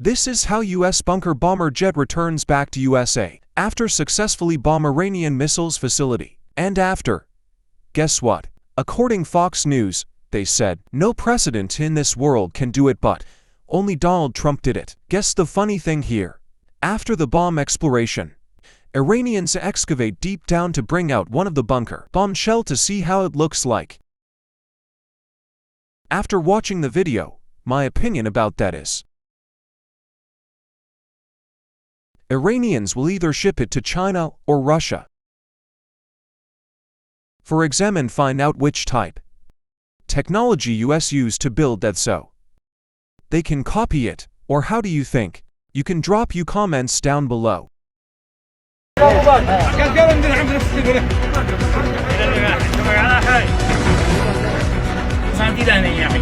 This is how US bunker bomber jet returns back to USA after successfully bomb Iranian missiles facility. And after, guess what? According Fox News, they said, no precedent in this world can do it, but only Donald Trump did it. Guess the funny thing here. After the bomb exploration, Iranians excavate deep down to bring out one of the bunker bomb shell to see how it looks like. After watching the video, my opinion about that is, Iranians will either ship it to China or Russia. For exam and find out which type technology US used to build that so they can copy it, or how do you think? You can drop your comments down below. صار دي لهني يعني.